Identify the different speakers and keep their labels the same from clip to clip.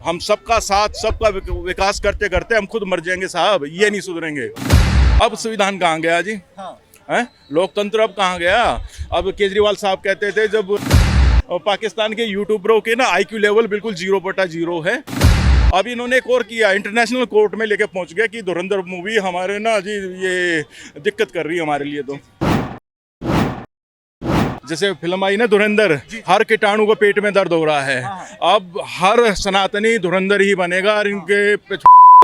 Speaker 1: हम सबका साथ, सबका विकास करते करते हम खुद मर जाएंगे साहब, ये नहीं सुधरेंगे। अब संविधान कहाँ गया जी? हैं? लोकतंत्र अब कहाँ गया? अब केजरीवाल साहब कहते थे जब पाकिस्तान के यूट्यूबरों के ना आईक्यू लेवल बिल्कुल 0/0 है। अब इन्होंने एक और किया, इंटरनेशनल कोर्ट में लेके पहुंच गया कि धुरंधर मूवी हमारे ना जी ये दिक्कत कर रही है हमारे लिए। तो जैसे फिल्म आई ना धुरंधर, हर कीटाणु को पेट में दर्द हो रहा है। अब हर सनातनी धुरंधर ही बनेगा और इनके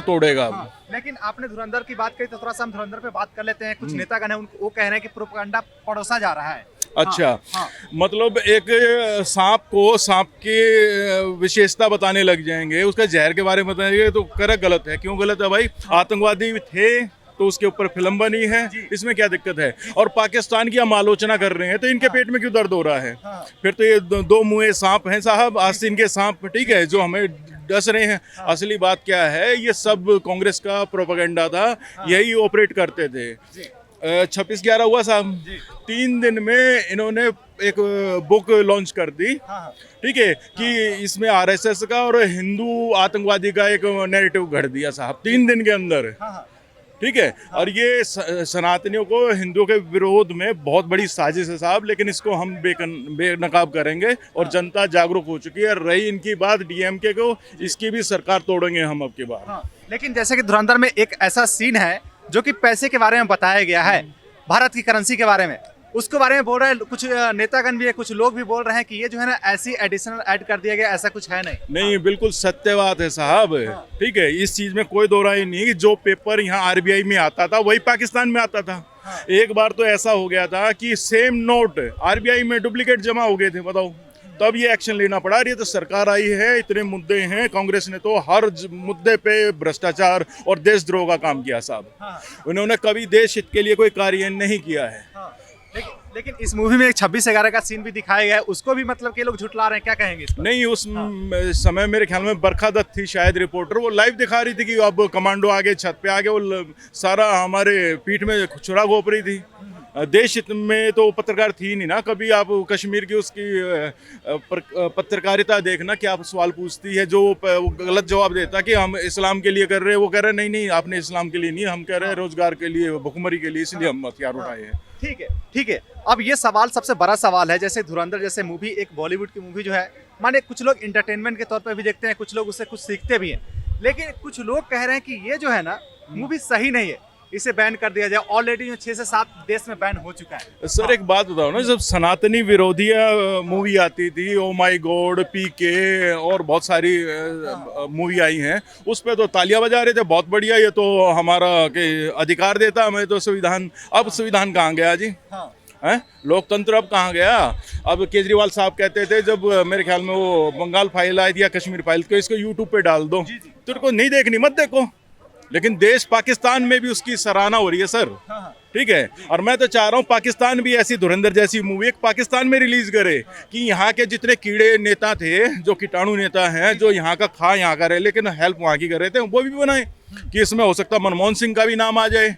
Speaker 1: तोड़ेगा।
Speaker 2: लेकिन आपने धुरंधर की बात कही तो थोड़ा सा हम धुरंधर पे बात कर लेते हैं। कुछ नेतागण हैं वो कह रहे हैं कि प्रोपेगेंडा परोसा जा रहा है।
Speaker 1: अच्छा, मतलब एक सांप को सांप की विशेषता बताने लग जाएंगे, उसका जहर के बारे में बताएंगे तो कर गलत है। क्यों गलत है भाई? आतंकवादी थे तो उसके ऊपर फिल्म बनी है, इसमें क्या दिक्कत है? और पाकिस्तान की हम आलोचना कर रहे हैं तो इनके पेट में क्यों दर्द हो रहा है? फिर तो ये दो मुँहे सांप हैं साहब, आस्तीन के सांप, ठीक है, जो हमें डस रहे हैं। असली बात क्या है, ये सब कांग्रेस का प्रोपेगेंडा था, यही ऑपरेट करते थे। 26/11 हुआ साहब, 3 दिन में इन्होंने एक बुक लॉन्च कर दी, ठीक है, कि इसमें आरएसएस का और हिंदू आतंकवादी का एक नैरेटिव घड़ दिया साहब 3 दिन के अंदर, ठीक है। और ये सनातनियों को हिंदुओं के विरोध में बहुत बड़ी साजिश है साहब, लेकिन इसको हम बेनकाब करेंगे और जनता जागरूक हो चुकी है। रही इनकी बात डीएमके को, इसकी भी सरकार तोड़ेंगे हम अब की बार।
Speaker 2: लेकिन जैसे कि धुरंधर में एक ऐसा सीन है जो कि पैसे के बारे में बताया गया है, भारत की करेंसी के बारे में, उसके बारे में बोल रहे हैं कुछ नेतागण भी है, कुछ लोग भी बोल रहे हैं कि ये जो है ना ऐसी एडिशनल ऐड कर दिया गया, ऐसा कुछ है नहीं।
Speaker 1: बिल्कुल सत्य बात है साहब, ठीक है, इस चीज में कोई दो राय नहीं कि जो पेपर यहाँ आरबीआई में आता था वही पाकिस्तान में आता था। एक बार तो ऐसा हो गया था कि सेम नोट आरबीआई में डुप्लीकेट जमा हो गए थे, बताओ, तब ये एक्शन लेना पड़ा। ये तो सरकार आई है, इतने मुद्दे हैं, कांग्रेस ने तो हर मुद्दे पे भ्रष्टाचार और देशद्रोह का काम किया साहब। उन्होंने कभी देश हित के लिए कोई कार्य नहीं किया है।
Speaker 2: लेकिन इस मूवी में एक 26/11 का सीन भी दिखाया गया है, उसको भी मतलब के लोग झुटला रहे हैं, क्या कहेंगे इस पर?
Speaker 1: नहीं, उस समय मेरे ख्याल में बरखा दत्त थी शायद रिपोर्टर, वो लाइव दिखा रही थी कि अब कमांडो आगे छत पे आगे, वो सारा हमारे पीठ में छुरा घोप रही थी। देश हित में तो पत्रकार थी नहीं ना। कभी आप कश्मीर की उसकी पत्रकारिता देखना, क्या आप सवाल पूछती है, जो गलत जवाब देता कि हम इस्लाम के लिए कर रहे हैं, वो कह रहे नहीं नहीं आपने इस्लाम के लिए नहीं, हम कह रहे हैं रोजगार के लिए, भुखमरी के लिए, इसलिए हम हथियार उठाए हैं।
Speaker 2: ठीक है, ठीक है। अब ये सवाल सबसे बड़ा सवाल है, जैसे धुरंधर जैसे मूवी, एक बॉलीवुड की मूवी जो है, माने कुछ लोग इंटरटेनमेंट के तौर पर भी देखते हैं, कुछ लोग उससे कुछ सीखते भी हैं, लेकिन कुछ लोग कह रहे हैं कि ये जो है ना मूवी सही नहीं है, इसे बैन कर दिया जाए। ऑलरेडी 6 से 7 देश में बैन हो चुका है।
Speaker 1: सर एक बात बताओ ना, जब सनातनी विरोधी मूवी आती थी, ओ माय गॉड, पीके और बहुत सारी मूवी आई हैं, उस पर तो तालियां बजा रहे थे, बहुत बढ़िया, ये तो हमारा के अधिकार देता हमें तो संविधान। अब संविधान कहाँ गया जी? हैं? लोकतंत्र अब कहाँ गया? अब केजरीवाल साहब कहते थे जब मेरे ख्याल में वो बंगाल फाइल आई थी या कश्मीर फाइल, तो इसको यूट्यूब पे डाल दो, तेरे को नहीं देखनी मत देखो। लेकिन देश पाकिस्तान में भी उसकी सराहना हो रही है सर, ठीक है। और मैं तो चाह रहा हूँ पाकिस्तान भी ऐसी धुरंधर जैसी मूवी एक पाकिस्तान में रिलीज करे, कि यहाँ के जितने कीड़े नेता थे, जो कीटाणु नेता हैं, जो यहाँ का खा यहाँ का रहे लेकिन हेल्प वहाँ की कर रहे थे, वो भी बनाए। कि इसमें हो सकता मनमोहन सिंह का भी नाम आ जाए,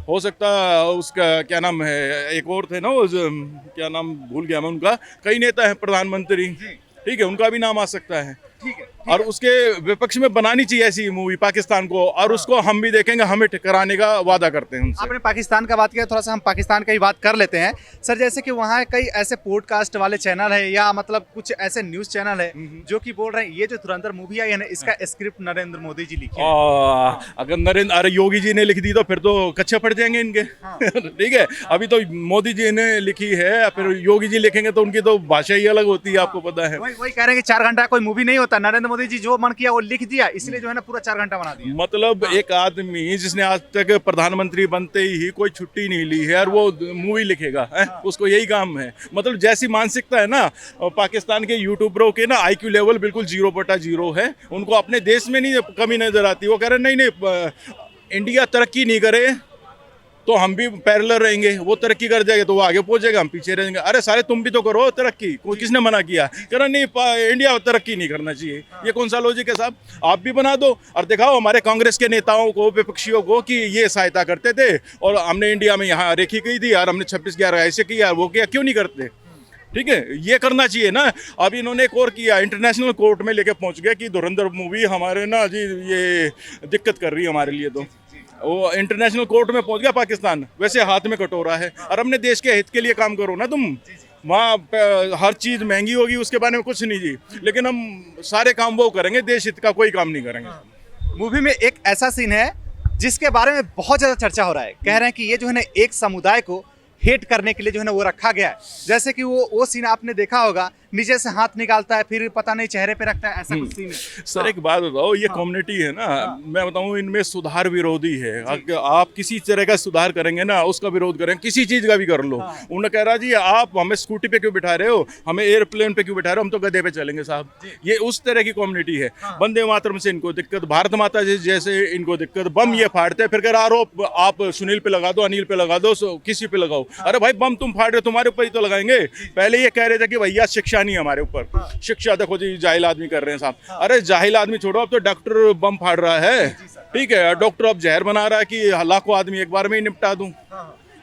Speaker 1: हो सकता उसका क्या नाम है, एक और थे ना वो क्या नाम भूल गया मैं उनका, कई नेता है प्रधानमंत्री, ठीक है, उनका भी नाम आ सकता है।
Speaker 2: ठीक है,
Speaker 1: और उसके विपक्ष में बनानी चाहिए ऐसी मूवी पाकिस्तान को, और उसको हम भी देखेंगे, हमें कराने का वादा करते हैं उनसे।
Speaker 2: आपने पाकिस्तान का बात किया, थोड़ा सा हम पाकिस्तान का ही बात कर लेते हैं सर। जैसे कि वहाँ कई ऐसे पॉडकास्ट वाले चैनल है, या मतलब कुछ ऐसे न्यूज चैनल है जो कि बोल रहे हैं ये जो धुरंधर मूवी आई है ना, इसका स्क्रिप्ट नरेंद्र मोदी जी लिखे।
Speaker 1: अगर अरे योगी जी ने लिख दी तो फिर तो कच्चे पड़ जाएंगे इनके। ठीक है, अभी तो मोदी जी ने लिखी है, फिर योगी जी लिखेंगे तो उनकी तो भाषा ही अलग होती है, आपको पता है।
Speaker 2: वही कह रहे हैं कि 4 घंटा कोई मूवी नहीं होता, नरेंद्र मोदी जी जो मन किया वो लिख दिया, इसलिए जो है ना पूरा 4 घंटा बना दिया।
Speaker 1: मतलब एक आदमी जिसने आज तक प्रधानमंत्री बनते ही कोई छुट्टी नहीं ली है और वो मूवी लिखेगा, उसको यही काम है। मतलब जैसी मानसिकता है ना पाकिस्तान के यूट्यूबरों के ना, आईक्यू लेवल बिल्कुल 0/0 है, उनको अपने देश में नहीं कमी नजर आती। वो कह रहे नहीं इंडिया तरक्की नहीं करे तो हम भी पैरेलल रहेंगे, वो तरक्की कर जाएगा तो वो आगे पहुंच जाएगा, हम पीछे रहेंगे। अरे सारे तुम भी तो करो तरक्की, कोई किसने मना किया? कह रहा नहीं इंडिया तरक्की नहीं करना चाहिए, ये कौन सा लॉजिक है साहब? आप भी बना दो और दिखाओ हमारे कांग्रेस के नेताओं को, विपक्षियों को, कि ये सहायता करते थे और हमने इंडिया में यहाँ रेखी की थी यार, हमने 26/11 ऐसे किया, वो किया, क्यों नहीं करते? ठीक है, ये करना चाहिए ना। अब इन्होंने एक और किया, इंटरनेशनल कोर्ट में लेके पहुंच गया कि धुरंधर मूवी हमारे ना जी ये दिक्कत कर रही है हमारे लिए। तो वो इंटरनेशनल कोर्ट में पहुंच गया पाकिस्तान, वैसे हाथ में कटोरा है। और अपने देश के हित के लिए काम करो ना तुम। वहाँ हर चीज़ महंगी होगी, उसके बारे में कुछ नहीं जी, लेकिन हम सारे काम वो करेंगे, देश हित का कोई काम नहीं करेंगे।
Speaker 2: मूवी में एक ऐसा सीन है जिसके बारे में बहुत ज़्यादा चर्चा हो रहा है। कह रहे हैं कि ये जो है ना एक समुदाय को हेट करने के लिए जो है ना वो रखा गया है। जैसे कि वो सीन आपने देखा होगा, नीचे से हाथ निकालता है, फिर पता नहीं चेहरे पे रखता है, ऐसा कुछ सीन है।
Speaker 1: सर एक बात बताओ, ये कम्युनिटी है ना, मैं बताऊं इनमें सुधार विरोधी है। आप किसी तरह का सुधार करेंगे ना, उसका विरोध करें, किसी चीज का भी कर लो। उन्होंने कह रहा जी आप हमें स्कूटी पे क्यों बिठा रहे हो, हमें एयरप्लेन पे क्यों बिठा रहे हो, हम तो गधे पे चलेंगे साहब। ये उस तरह की कम्युनिटी है। वंदे मातरम से इनको दिक्कत, भारत माता जैसे इनको दिक्कत, बम ये फाड़ते हैं, फिर कह आरोप आप सुनील पे लगा दो, अनिल पे लगा दो, किसी पे लगाओ। अरे भाई बम तुम फाड़ रहे हो, तुम्हारे ऊपर ही तो लगाएंगे। पहले ये कह रहे थे कि भैया शिक्षा नहीं हमारे ऊपर, शिक्षा देखो जी जाहिल आदमी कर रहे हैं साहब। अरे जाहिल आदमी छोड़ो, अब तो डॉक्टर बम फाड़ रहा है, ठीक है, डॉक्टर अब जहर बना रहा है कि लाखों आदमी एक बार में ही निपटा दूं,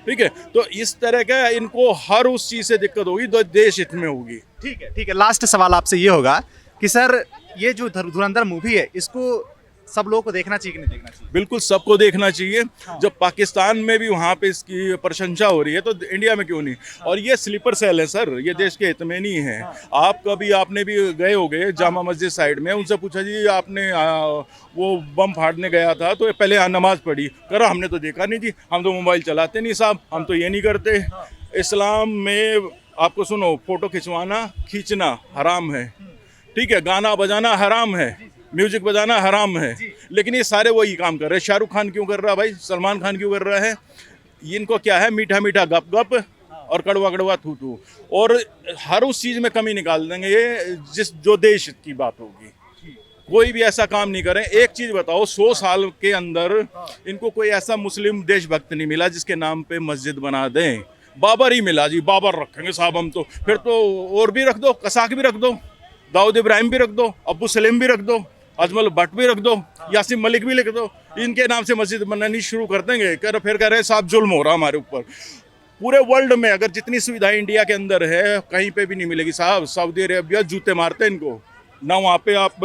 Speaker 1: ठीक है। तो इस तरह का इनको हर उस चीज से दिक्कत होगी जो देश हित में होगी।
Speaker 2: ठीक है, ठीक है। लास्ट सवाल आपसे ये होगा कि सर ये जो धुरंधर मूवी है इसको सब लोगों को देखना चाहिए कि नहीं देखना चाहिए?
Speaker 1: बिल्कुल सबको देखना चाहिए। जब पाकिस्तान में भी वहाँ पे इसकी प्रशंसा हो रही है तो इंडिया में क्यों नहीं। और ये स्लीपर सेल है सर, ये देश के हित में नहीं है। आप कभी आपने भी गए होगे जामा मस्जिद साइड में, उनसे पूछा जी आपने वो बम फाड़ने गया था तो पहले यहाँ नमाज पढ़ी, करा हमने तो देखा नहीं जी, हम तो मोबाइल चलाते नहीं साहब, हम तो ये नहीं करते। इस्लाम में आपको सुनो, फोटो खिंचवाना खींचना हराम है, ठीक है, गाना बजाना हराम है, म्यूजिक बजाना हराम है, लेकिन ये सारे वही काम कर रहे हैं। शाहरुख खान क्यों कर रहा है भाई, सलमान खान क्यों कर रहा है, इनको क्या है, मीठा मीठा गप गप और कड़वा कड़वा थू थू, और हर उस चीज में कमी निकाल देंगे ये जो देश की बात होगी। कोई भी ऐसा काम नहीं करें। एक चीज बताओ, 100 साल के अंदर इनको कोई ऐसा मुस्लिम देशभक्त नहीं मिला जिसके नाम पे मस्जिद बना दें। बाबर ही मिला जी, बाबर रखेंगे साहब हम तो, फिर तो और भी रख दो, कसाक भी रख दो, दाऊद इब्राहिम भी रख दो, अब्बू सलीम भी रख दो, अजमल भट्ट भी रख दो, यासीन मलिक भी लिख दो, इनके नाम से मस्जिद बनानी शुरू कर देंगे। फिर कह रहे हैं साहब जुल्म हो रहा हमारे ऊपर। पूरे वर्ल्ड में अगर जितनी सुविधाएं इंडिया के अंदर है कहीं पे भी नहीं मिलेगी साहब। सऊदी अरेबिया जूते मारते हैं इनको, ना वहाँ पे आप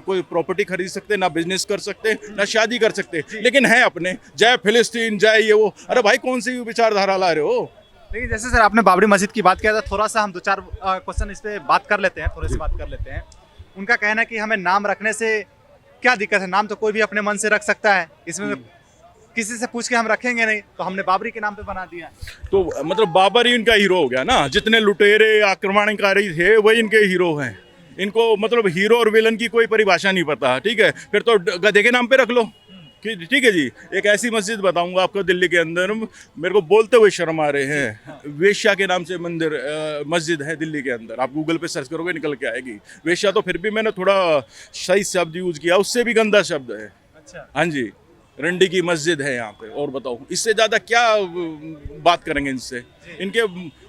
Speaker 1: कोई प्रॉपर्टी खरीद सकते, ना बिजनेस कर सकते, ना शादी कर सकते, लेकिन है अपने, जय फिलिस्तीन जय ये वो। अरे भाई कौन सी विचारधारा ला रहे हो।
Speaker 2: लेकिन जैसे सर आपने बाबरी मस्जिद की बात किया था, थोड़ा सा हम 2-4 क्वेश्चन इस पे बात कर लेते हैं, थोड़ी सी बात कर लेते हैं। उनका कहना है कि हमें नाम रखने से क्या दिक्कत है, नाम तो कोई भी अपने मन से रख सकता है, इसमें किसी से पूछ के हम रखेंगे नहीं, तो हमने बाबरी के नाम पे बना दिया।
Speaker 1: तो मतलब बाबर ही इनका हीरो हो गया ना, जितने लुटेरे आक्रमणकारी थे वही इनके हीरो हैं। इनको मतलब हीरो और विलन की कोई परिभाषा नहीं पता, ठीक है, फिर तो गधे के नाम पे रख लो, ठीक है जी। एक ऐसी मस्जिद बताऊंगा आपको दिल्ली के अंदर, मेरे को बोलते हुए शर्म आ रहे हैं, वेश्या के नाम से मंदिर मस्जिद है दिल्ली के अंदर, आप गूगल पे सर्च करोगे निकल के आएगी। वेश्या तो फिर भी मैंने थोड़ा सही शब्द यूज किया, उससे भी गंदा शब्द है।
Speaker 2: अच्छा।
Speaker 1: हाँ जी, रंडी की मस्जिद है यहाँ पे, और बताओ इससे ज़्यादा क्या बात करेंगे इनसे। इनके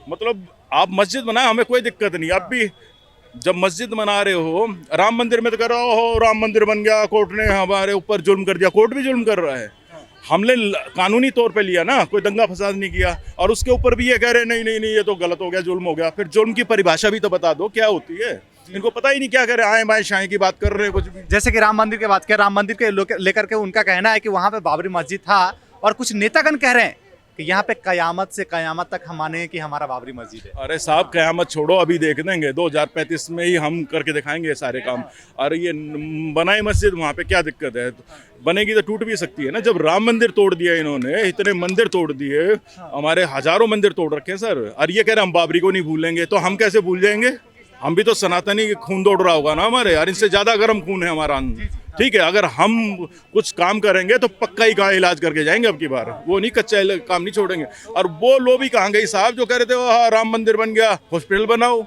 Speaker 1: मतलब आप मस्जिद बनाए, हमें कोई दिक्कत नहीं। आप भी जब मस्जिद बना रहे हो, राम मंदिर में तो कर रहा हो, राम मंदिर बन गया, कोर्ट ने हमारे ऊपर जुल्म कर दिया, कोर्ट भी जुल्म कर रहा है। हमने कानूनी तौर पे लिया ना, कोई दंगा फसाद नहीं किया, और उसके ऊपर भी ये कह रहे नहीं नहीं नहीं ये तो गलत हो गया, जुल्म हो गया। फिर जुल्म की परिभाषा भी तो बता दो क्या होती है, इनको पता ही नहीं, क्या करे, आए बाएं शाएं की बात कर रहे हैं कुछ भी।
Speaker 2: जैसे कि राम मंदिर की बात करें, राम मंदिर के लेकर के उनका कहना है कि वहाँ पे बाबरी मस्जिद था, और कुछ नेतागण कह रहे हैं कि यहाँ पे कयामत से कयामत तक हम माने कि हमारा बाबरी मस्जिद है।
Speaker 1: अरे साहब कयामत छोड़ो, अभी देख देंगे 2035 में ही हम करके दिखाएंगे सारे काम। अरे ये बनाई मस्जिद, वहाँ पे क्या दिक्कत है, बनेगी तो टूट भी सकती है ना। जब राम मंदिर तोड़ दिया इन्होंने, इतने मंदिर तोड़ दिए, हमारे हजारों मंदिर तोड़ रखे हैं सर, और ये कह रहे हम बाबरी को नहीं भूलेंगे, तो हम कैसे भूल जाएंगे। हम भी तो सनातनी खून दौड़ रहा होगा ना हमारे, यार इनसे ज्यादा गर्म खून है हमारा, ठीक है। अगर हम कुछ काम करेंगे तो पक्का ही का इलाज करके जाएंगे अब की बार, वो नहीं कच्चा काम नहीं छोड़ेंगे। और वो लोग भी कहाँ गई साहब जो कह रहे थे हाँ राम मंदिर बन गया, हॉस्पिटल बनाओ,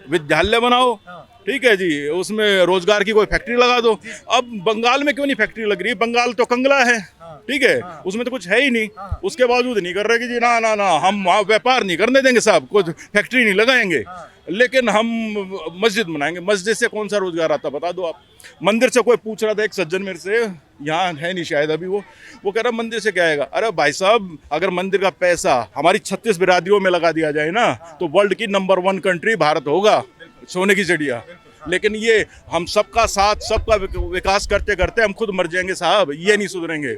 Speaker 1: विद्यालय बनाओ, ठीक है जी, उसमें रोजगार की कोई फैक्ट्री लगा दो। अब बंगाल में क्यों नहीं फैक्ट्री लग रही? बंगाल तो कंगला है, ठीक है, उसमें तो कुछ है ही नहीं, उसके बावजूद नहीं कर रहे कि जी ना ना ना हम वहाँ व्यापार नहीं करने देंगे साहब, कुछ फैक्ट्री नहीं लगाएंगे, लेकिन हम मस्जिद बनाएंगे। मस्जिद से कौन सा रोजगार आता बता दो आप। मंदिर से कोई पूछ रहा था, एक सज्जन मेरे से, यहाँ है नहीं शायद अभी, वो कह रहा मंदिर से क्या आएगा। अरे भाई साहब, अगर मंदिर का पैसा हमारी 36 बिरादरियों में लगा दिया जाए ना, तो वर्ल्ड की नंबर 1 कंट्री भारत होगा, सोने की चिड़िया। लेकिन ये हम सबका साथ, सबका विकास करते करते हम खुद मर जाएंगे साहब, ये नहीं सुधरेंगे।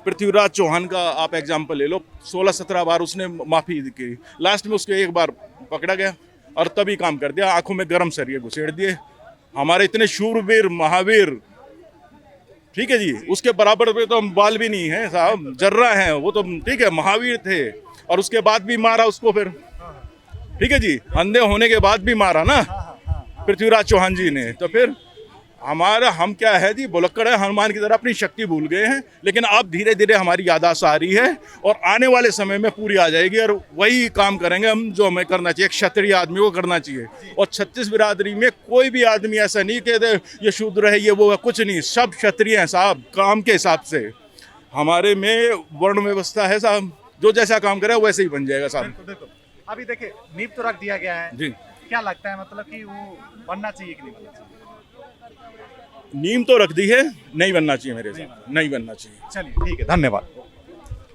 Speaker 1: पृथ्वीराज चौहान का आप एग्जाम्पल ले लो, 16-17 बार उसने माफी की, लास्ट में उसके एक बार पकड़ा गया और तभी काम कर दिया, आंखों में गरम सरिये घुसेड़ दिए। हमारे इतने शूरवीर महावीर, ठीक है जी, उसके बराबर पे तो हम बाल भी नहीं है साहब, जर्रा हैं वो तो, ठीक है, महावीर थे, और उसके बाद भी मारा उसको फिर, ठीक है जी, अंधे होने के बाद भी मारा ना पृथ्वीराज चौहान जी ने। तो फिर हम क्या है जी, बुलक्कड़ है, हनुमान की तरह अपनी शक्ति भूल गए हैं। लेकिन अब धीरे धीरे हमारी याददाश्त आ रही है और आने वाले समय में पूरी आ जाएगी, और वही काम करेंगे हम जो हमें करना चाहिए, एक क्षत्रिय आदमी को करना चाहिए। और 36 बिरादरी में कोई भी आदमी ऐसा नहीं कहते ये शूद्र है, ये वो है, कुछ नहीं, सब क्षत्रिय हैं साहब, काम के हिसाब से। हमारे में वर्ण व्यवस्था है साहब, जो जैसा काम करे वैसे ही बन जाएगा साहब।
Speaker 2: बिल्कुल बिल्कुल। अभी देखिए नींव तो रख दिया गया है
Speaker 1: जी,
Speaker 2: क्या लगता है मतलब कि वो बनना चाहिए कि नहीं बनना चाहिए?
Speaker 1: नीम तो रख दी है, नहीं बनना चाहिए, मेरे हिसाब से नहीं बनना चाहिए।
Speaker 2: चलिए ठीक है, धन्यवाद।